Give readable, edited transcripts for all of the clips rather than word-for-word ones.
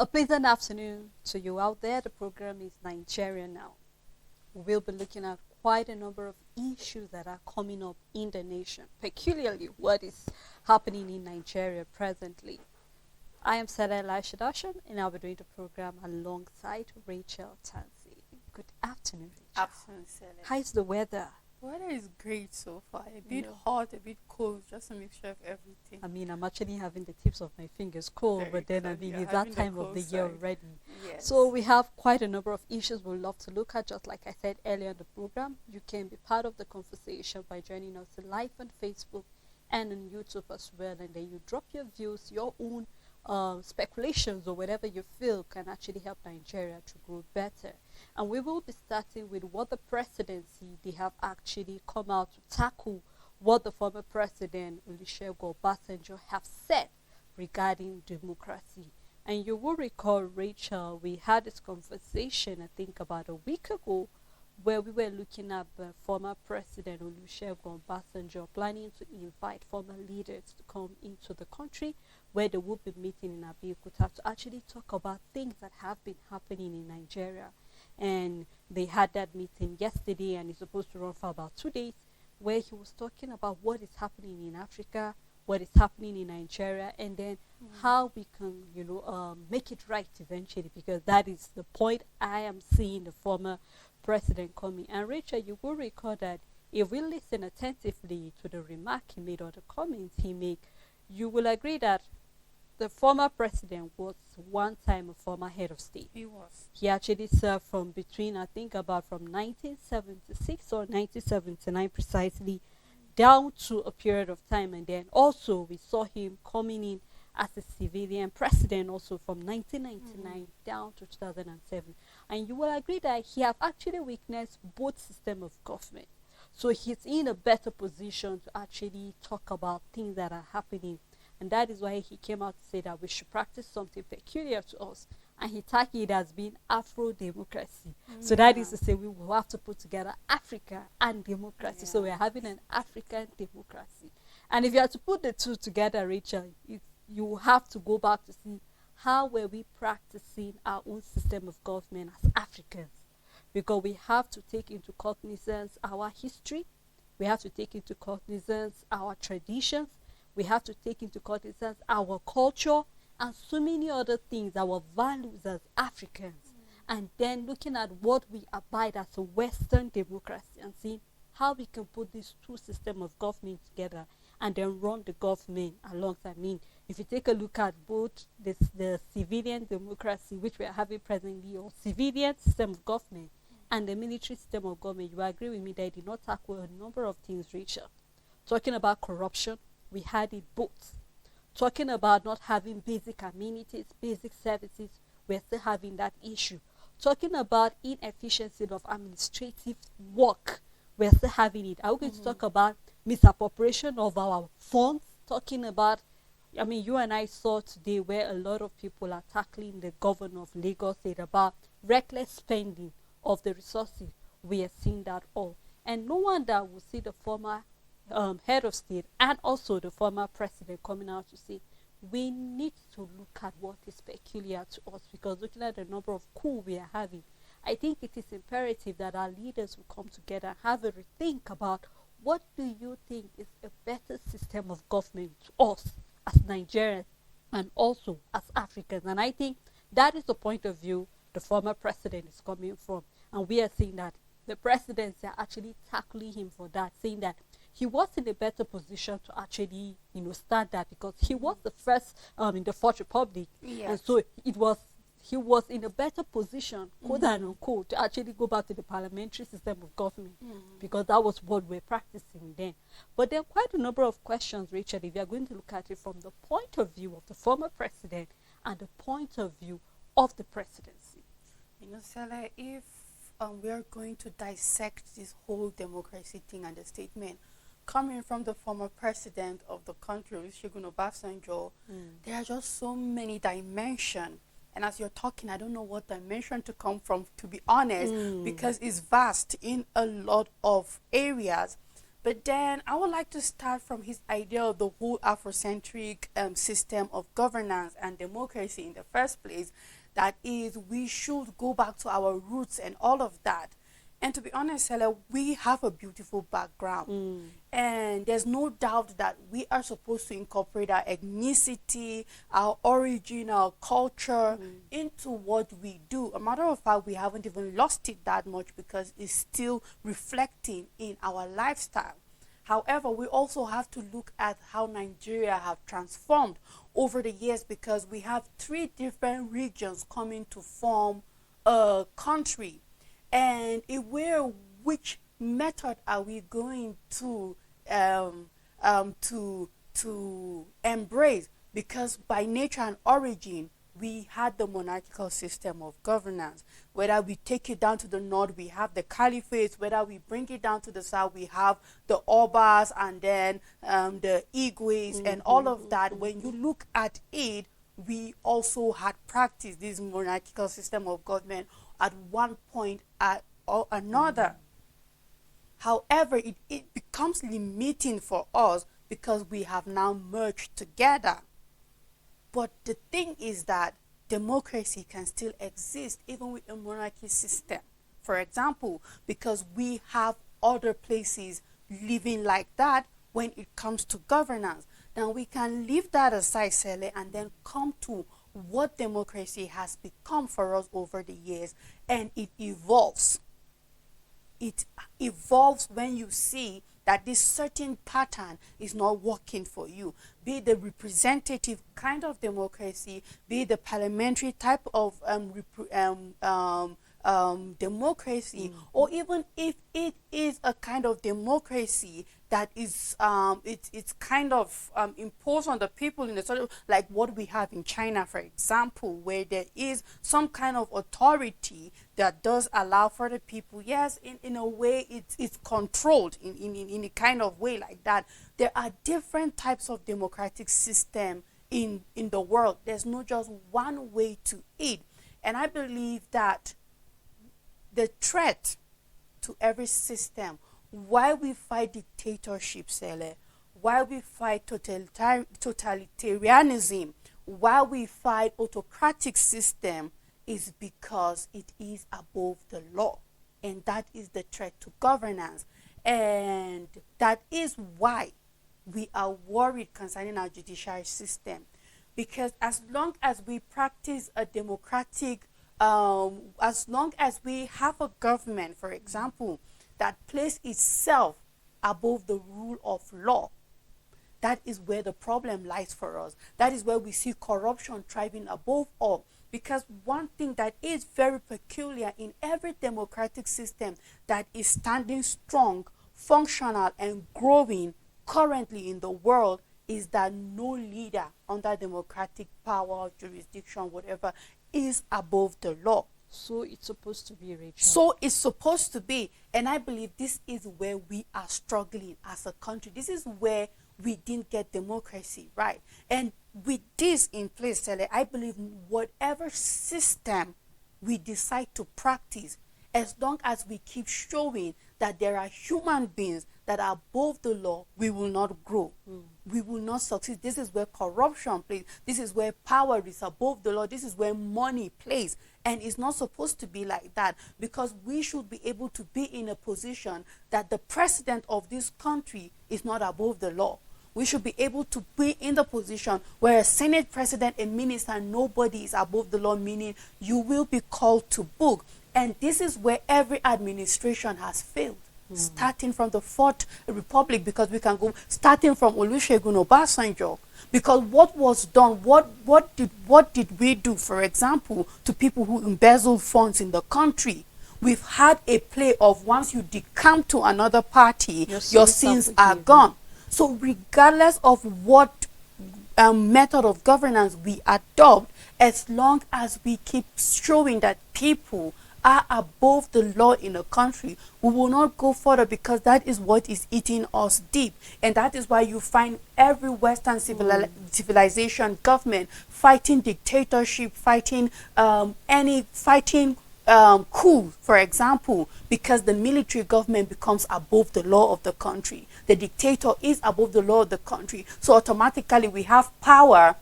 A pleasant afternoon to you out there. The program is Nigeria Now. We'll be looking at quite a number of issues that are coming up in the nation, peculiarly what is happening in Nigeria presently. I am Sarah Elisha Dashan, and I'll be doing the program alongside Rachel Tansy. Good afternoon, Rachel. Afternoon, Sarah. How's the weather? Weather is great so far. A bit hot, a bit cold, just a mixture of everything. I'm actually having the tips of my fingers cold, Very but then cold. it's You're that having the time of cold the year side. already. Yes. So we have quite a number of issues we'd love to look at. Just like I said earlier in the program, you can be part of the conversation by joining us live on Facebook and on YouTube as well. And then you drop your views, your own speculations, or whatever you feel can actually help Nigeria to grow better. And we will be starting with what the presidency, they have actually come out to tackle what the former president Olusegun Obasanjo have said regarding democracy. And you will recall, Rachel, we had this conversation, I think, about a week ago, where we were looking at the former president Olusegun Obasanjo planning to invite former leaders to come into the country, where they will be meeting in Abeokuta to actually talk about things that have been happening in Nigeria. And they had that meeting yesterday, and it's supposed to run for about 2 days, where he was talking about what is happening in Africa, what is happening in Nigeria, and then how we can, make it right eventually, because that is the point I am seeing the former president coming. And Rachel, you will recall that if we listen attentively to the remark he made or the comments he made, you will agree that the former president was one time a former head of state. He was. He actually served from between, I think, about from 1976 or 1979 precisely, down to a period of time. And then also we saw him coming in as a civilian president also from 1999 down to 2007. And you will agree that he have actually witnessed both system of government. So he's in a better position to actually talk about things that are happening. And that is why he came out to say that we should practice something peculiar to us. And he tagged it as being Afro-democracy. So that is to say we will have to put together Africa and democracy. Yeah. So we are having an African democracy. And if you have to put the two together, Rachel, you have to go back to see how were we practicing our own system of government as Africans. Because we have to take into cognizance our history. We have to take into cognizance our traditions. We have to take into cognizance our culture and so many other things, our values as Africans. And then looking at what we abide as a Western democracy and seeing how we can put these two systems of government together and then run the government alongside. If you take a look at both the civilian democracy, which we are having presently, or civilian system of government, and the military system of government, you agree with me that it did not tackle a number of things, Rachel. Talking about corruption, we had it both. Talking about not having basic amenities, basic services, we're still having that issue. Talking about inefficiency of administrative work, we're still having it. Are we going to talk about misappropriation of our funds? Talking about, you and I saw today where a lot of people are tackling the governor of Lagos State about reckless spending of the resources. We are seeing that all. And no wonder we'll see the former head of state and also the former president coming out to say we need to look at what is peculiar to us, because looking at the number of coups we are having, I think it is imperative that our leaders will come together and have a rethink about what do you think is a better system of government to us as Nigerians and also as Africans. And I think that is the point of view the former president is coming from, and we are seeing that the presidents are actually tackling him for that, saying that he was in a better position to actually, start that, because he was the first in the Fourth Republic. Yes. And so he was in a better position, quote unquote, to actually go back to the parliamentary system of government, because that was what we're practicing then. But there are quite a number of questions, Rachel, if you're going to look at it from the point of view of the former president and the point of view of the presidency. Sarah, if we are going to dissect this whole democracy thing and the statement coming from the former president of the country, Olusegun Obasanjo, there are just so many dimensions. And as you're talking, I don't know what dimension to come from, to be honest, because it's vast in a lot of areas. But then I would like to start from his idea of the whole Afrocentric system of governance and democracy in the first place. That is, we should go back to our roots and all of that. And to be honest, Hela, we have a beautiful background. And there's no doubt that we are supposed to incorporate our ethnicity, our origin, our culture into what we do. A matter of fact, we haven't even lost it that much because it's still reflecting in our lifestyle. However, we also have to look at how Nigeria have transformed over the years, because we have three different regions coming to form a country. And which method are we going to embrace? Because by nature and origin, we had the monarchical system of governance. Whether we take it down to the north, we have the caliphate. Whether we bring it down to the south, we have the Obas and then the Igwes and all of that. When you look at it, we also had practiced this monarchical system of government at one point or another. However, it becomes limiting for us because we have now merged together. But the thing is that democracy can still exist even with a monarchy system. For example, because we have other places living like that when it comes to governance. Now we can leave that aside, Sele, and then come to what democracy has become for us over the years. And it evolves. It evolves when you see that this certain pattern is not working for you, be it the representative kind of democracy, be it the parliamentary type of democracy, or even if it is a kind of democracy that is it's kind of imposed on the people in the sort of like what we have in China, for example, where there is some kind of authority that does allow for the people. Yes, in a way it's controlled in a kind of way like that. There are different types of democratic system in the world. There's not just one way to it. And I believe that the threat to every system, why we fight dictatorship, Sele, why we fight totalitarianism, why we fight autocratic system, is because it is above the law. And that is the threat to governance. And that is why we are worried concerning our judiciary system. Because as long as we practice a democratic, as long as we have a government, for example, that place itself above the rule of law, that is where the problem lies for us. That is where we see corruption thriving above all. Because one thing that is very peculiar in every democratic system that is standing strong, functional, and growing currently in the world is that no leader under democratic power, jurisdiction, whatever, is above the law. So it's supposed to be, Rachel. So it's supposed to be. And I believe this is where we are struggling as a country. This is where we didn't get democracy right. And with this in place, Sele, I believe whatever system we decide to practice, as long as we keep showing that there are human beings that are above the law, we will not grow. We will not succeed. This is where corruption plays. This is where power is above the law. This is where money plays. And it's not supposed to be like that, because we should be able to be in a position that the president of this country is not above the law. We should be able to be in the position where a Senate president, a minister, nobody is above the law, meaning you will be called to book. And this is where every administration has failed. Starting from the Fourth Republic, because we can go starting from Olusegun Obasanjo, because what was done, what did we do, for example, to people who embezzle funds in the country? We've had a play of once you decamp to another party, your sins are gone. So regardless of what method of governance we adopt, as long as we keep showing that people are above the law in a country, we will not go further, because that is what is eating us deep. And that is why you find every Western civilization government fighting dictatorship, fighting coup, for example, because the military government becomes above the law of the country. The dictator is above the law of the country. So automatically we have power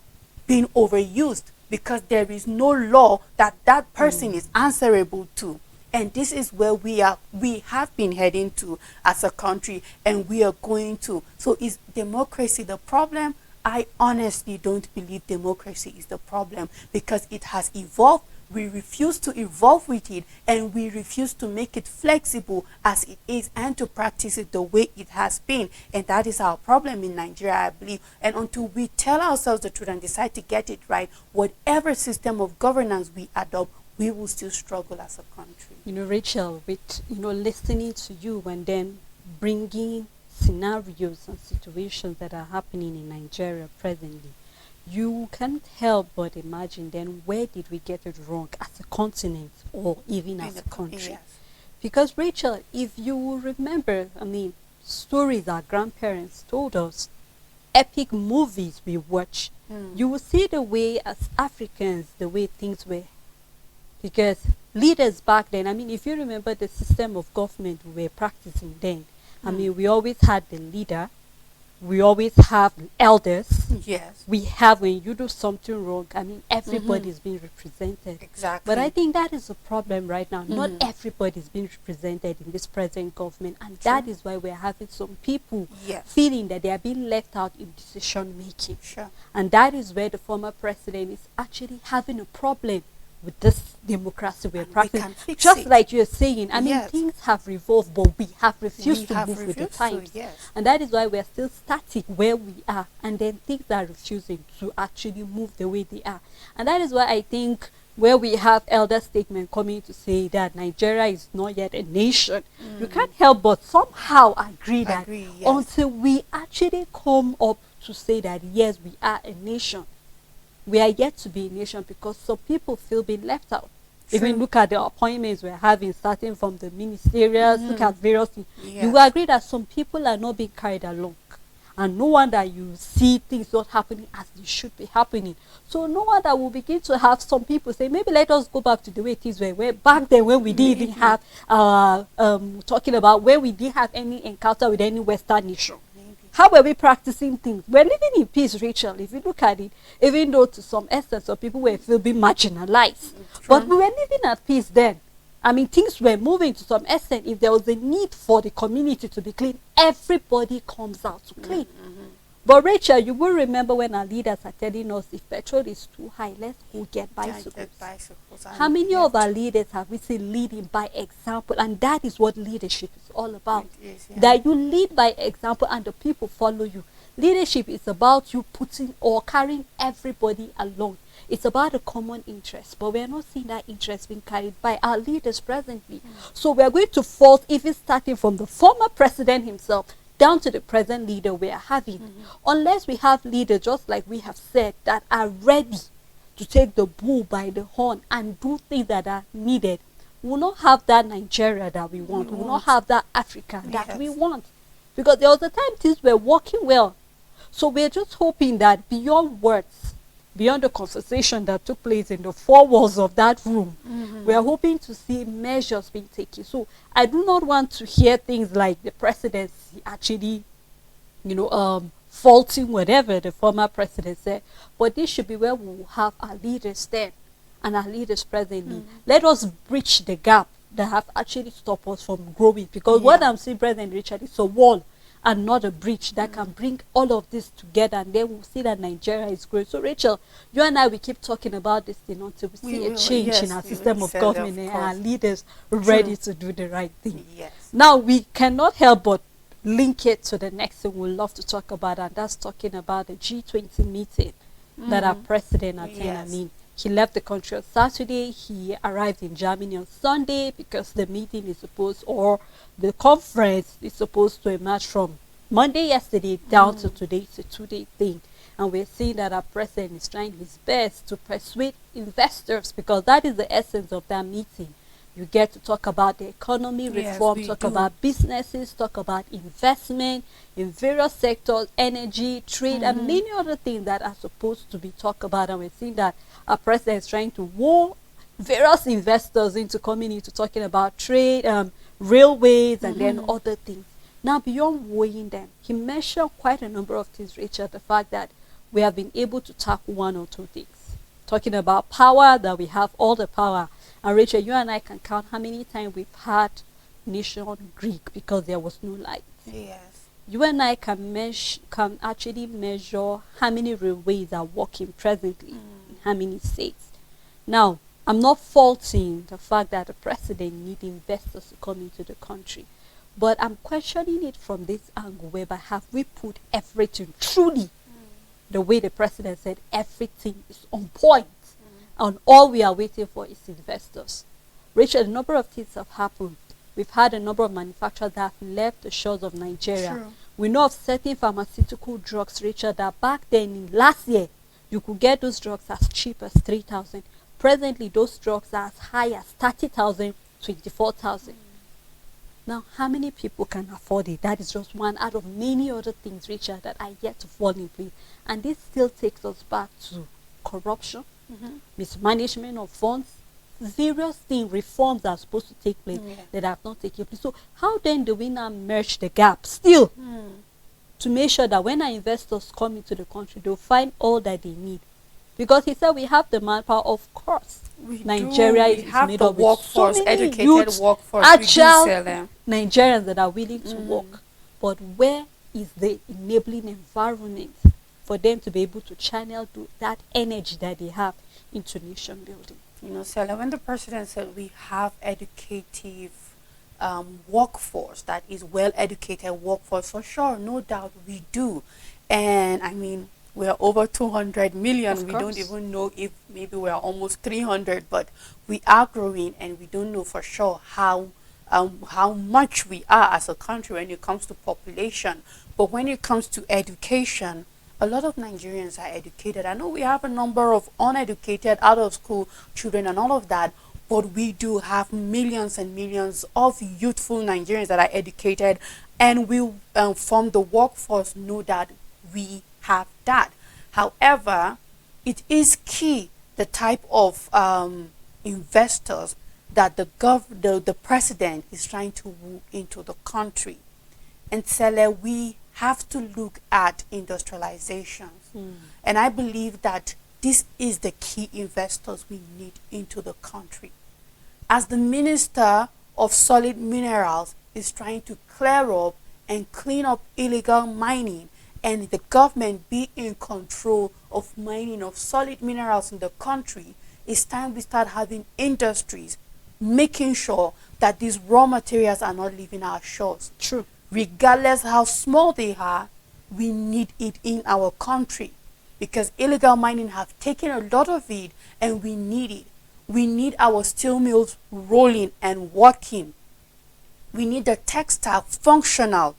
being overused because there is no law that that person is answerable to. And this is where we have been heading to as a country, and we are going to. So is democracy the problem? I honestly don't believe democracy is the problem, because it has evolved. We refuse to evolve with it, and we refuse to make it flexible as it is and to practice it the way it has been. And that is our problem in Nigeria, I believe. And until we tell ourselves the truth and decide to get it right, whatever system of governance we adopt, we will still struggle as a country. You know, Rachel, with, listening to you and then bringing scenarios and situations that are happening in Nigeria presently, you can't help but imagine then, where did we get it wrong as a continent or even as a country? Yes. Because Rachel, if you remember, stories our grandparents told us, epic movies we watch, you will see the way as Africans, the way things were. Because leaders back then, if you remember the system of government we were practicing then, we always had the leader, we always have elders. Yes. We have, when you do something wrong, everybody's being represented. Exactly. But I think that is a problem right now. Not everybody is being represented in this present government, and that is why we're having some people feeling that they are being left out in decision making. Sure. And that is where the former president is actually having a problem with this democracy we're practicing. Just like you're saying, things have revolved, but we have refused to move with the times. And that is why we're still static where we are, and then things are refusing to actually move the way they are. And that is why I think, where we have elder statement coming to say that Nigeria is not yet a nation, you can't help but somehow agree that until we actually come up to say that yes, we are a nation, we are yet to be a nation, because some people feel being left out. Even look at the appointments we're having, starting from the ministerials, look at various things. You will agree that some people are not being carried along. And no wonder you see things not happening as they should be happening. So no wonder we'll begin to have some people say, maybe let us go back to the way things were back then, when we didn't even have, talking about where we didn't have any encounter with any Western nation. How were we practicing things? We're living in peace, Rachel. If you look at it, even though to some extent some people were feeling marginalized, but we were living at peace then. Things were moving to some extent. If there was a need for the community to be clean, everybody comes out to clean. But Rachel, you will remember when our leaders are telling us, if petrol is too high, let's go get bicycles. How many of our leaders have we seen leading by example? And that is what leadership is all about. That you lead by example and the people follow you. Leadership is about you putting or carrying everybody along. It's about a common interest, but we are not seeing that interest being carried by our leaders presently. So we are going to fault, even starting from the former president himself down to the present leader we are having. Unless we have leaders, just like we have said, that are ready to take the bull by the horn and do things that are needed, we will not have that Nigeria that we want. We will not have that Africa that we want. Because there was a time things were working well. So we're just hoping that beyond words, beyond the conversation that took place in the four walls of that room, we are hoping to see measures being taken. So I do not want to hear things like the presidency actually, faulting whatever the former president said. But this should be where we will have our leaders there and our leaders presently. Let us bridge the gap that have actually stopped us from growing. Because what I'm seeing, President Richard, is a wall and not a bridge that can bring all of this together, and then we'll see that Nigeria is growing. So Rachel, you and I, we keep talking about this thing until we see a change in our system of government and our leaders ready to do the right thing. Now we cannot help but link it to the next thing we'd love to talk about, and that's talking about the G20 meeting that our president attended. He left the country on Saturday. He arrived in Germany on Sunday, because the meeting is supposed, or the conference is supposed to emerge from Monday yesterday down to today. It's a 2-day thing. And we're seeing that our president is trying his best to persuade investors, because that is the essence of that meeting. You get to talk about the economy reform, talk about businesses, talk about investment in various sectors, energy, trade, and many other things that are supposed to be talked about. And we're seeing that our president is trying to various investors into coming into talking about trade, railways, and then other things. Now, beyond weighing them, he mentioned quite a number of things, Richard. The fact that we have been able to tackle one or two things. Talking about power, that we have all the power. And Rachel, you and I can count how many times we've had nation Greek because there was no light. Yes. You and I can actually measure how many railways are working presently in how many states. Now, I'm not faulting the fact that the president needs investors to come into the country, but I'm questioning it from this angle whereby have we put everything truly the way the president said everything is on point, and all we are waiting for is investors. Rachel, a number of things have happened. We've had a number of manufacturers that have left the shores of Nigeria. True. We know of certain pharmaceutical drugs, Rachel, that back then in last year you could get those drugs as cheap as 3,000. Presently, those drugs are as high as 30,000, 24,000. Now, how many people can afford it? That is just one out of many other things, Richard, that are yet to fall in place. And this still takes us back to corruption, mismanagement of funds, various things, reforms that are supposed to take place that have not taken place. So how then do we now merge the gap still to make sure that when our investors come into the country, they'll find all that they need? Because he said we have the manpower, of course. Nigeria is made the up with workforce, so many educated youths, workforce, agile Nigerians that are willing to work. But where is the enabling environment for them to be able to channel that energy that they have into nation building? You know, Stella, when the president said we have educative workforce, that is well-educated workforce, for sure, no doubt we do. And I mean, we're over 200 million. We don't even know if maybe we're almost 300, but we are growing, and we don't know for sure how much we are as a country when it comes to population. But when it comes to education, a lot of Nigerians are educated. I know we have a number of uneducated, out of school children and all of that, but we do have millions and millions of youthful Nigerians that are educated, and we from the workforce know that we have that. However, it is key the type of investors that the president is trying to woo into the country. And Sele, we have to look at industrialization. And I believe that this is the key investors we need into the country. As the Minister of Solid Minerals is trying to clear up and clean up illegal mining, and the government be in control of mining of solid minerals in the country, it's time we start having industries making sure that these raw materials are not leaving our shores. True. Regardless how small they are, we need it in our country, because illegal mining have taken a lot of it, and we need it. We need our steel mills rolling and working. We need the textile functional,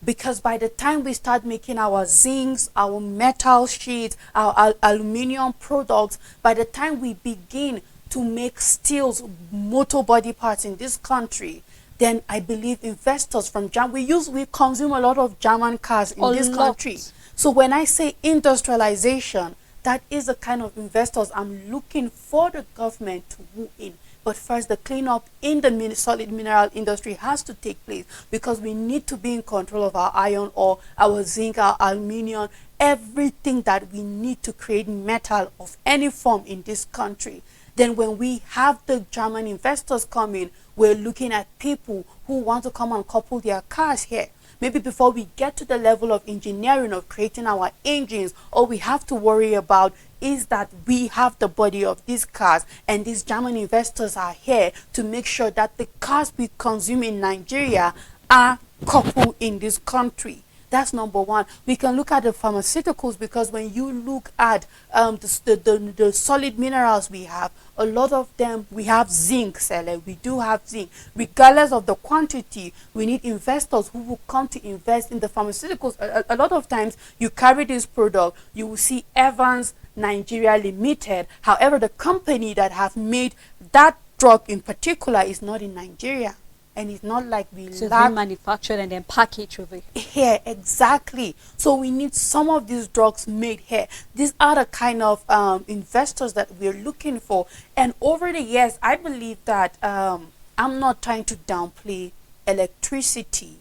because by the time we start making our zincs, our metal sheets, our aluminium products, by the time we begin to make steels, motor body parts in this country, then I believe investors from we consume a lot of German cars in this country. So when I say industrialization, that is the kind of investors I'm looking for the government to woo in. But first, the cleanup in the solid mineral industry has to take place, because we need to be in control of our iron ore, our zinc, our aluminium, everything that we need to create metal of any form in this country. Then when we have the German investors come in, we're looking at people who want to come and couple their cars here. Maybe before we get to the level of engineering of creating our engines, all we have to worry about is that we have the body of these cars, and these German investors are here to make sure that the cars we consume in Nigeria are coupled in this country. That's number one. We can look at the pharmaceuticals, because when you look at the solid minerals we have, a lot of them, we have zinc, Sele. We do have zinc. Regardless of the quantity, we need investors who will come to invest in the pharmaceuticals. A lot of times, you carry this product, you will see Evans Nigeria Limited. However, the company that have made that drug in particular is not in Nigeria. And it's not like we So it's lack being manufactured and then packaged over here. here. Exactly. So we need some of these drugs made here. These are the kind of investors that we're looking for. And over the years, I believe that I'm not trying to downplay electricity,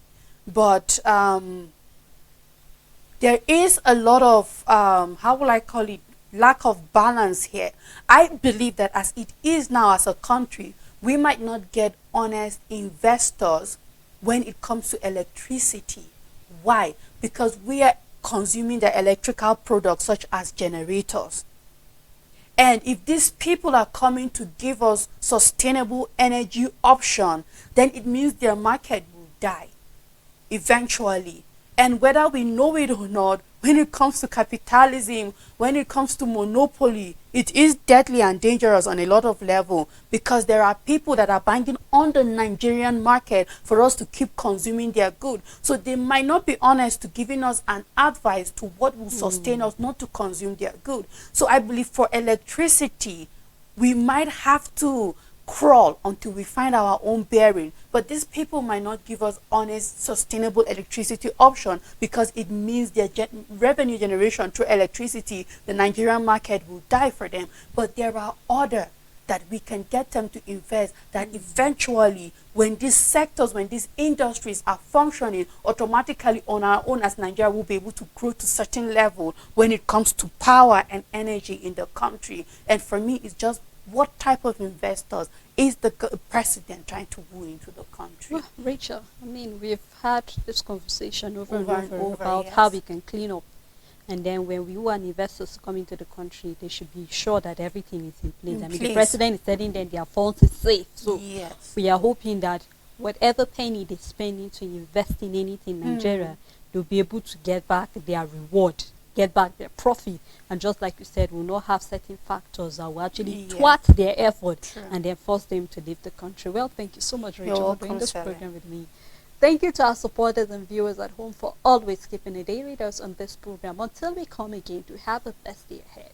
but there is a lot of how will I call it, lack of balance here. I believe that as it is now as a country, we might not get honest investors when it comes to electricity. Why? Because we are consuming the electrical products such as generators. And if these people are coming to give us sustainable energy option, then it means their market will die eventually. And whether we know it or not, when it comes to capitalism, when it comes to monopoly, it is deadly and dangerous on a lot of level, because there are people that are banging on the Nigerian market for us to keep consuming their good. So they might not be honest to giving us an advice to what will sustain us not to consume their good. So I believe for electricity, we might have to crawl until we find our own bearing. But these people might not give us honest, sustainable electricity option, because it means their revenue generation through electricity, the Nigerian market will die for them. But there are other that we can get them to invest, that eventually when these sectors, when these industries are functioning, automatically on our own as Nigeria will be able to grow to certain level when it comes to power and energy in the country. And for me, it's just what type of investors is the president trying to woo into the country? Well, Rachel, I mean, we've had this conversation over and Over and over over, about yes. how we can clean up. And then when we want investors to come into the country, they should be sure that everything is in place. In I mean, place. the president is telling them their funds is safe. So Yes. we are hoping that whatever penny they spend into invest in anything in Nigeria, they'll be able to get back their reward, get back their profit. And just like you said, we'll not have certain factors that will actually thwart their effort True. and then force them to leave the country. Well, thank you so much, You're Rachel, for welcome, doing this Sally. program with me. Thank you to our supporters and viewers at home for always keeping a day with us on this program. Until we come again, to have a best day ahead.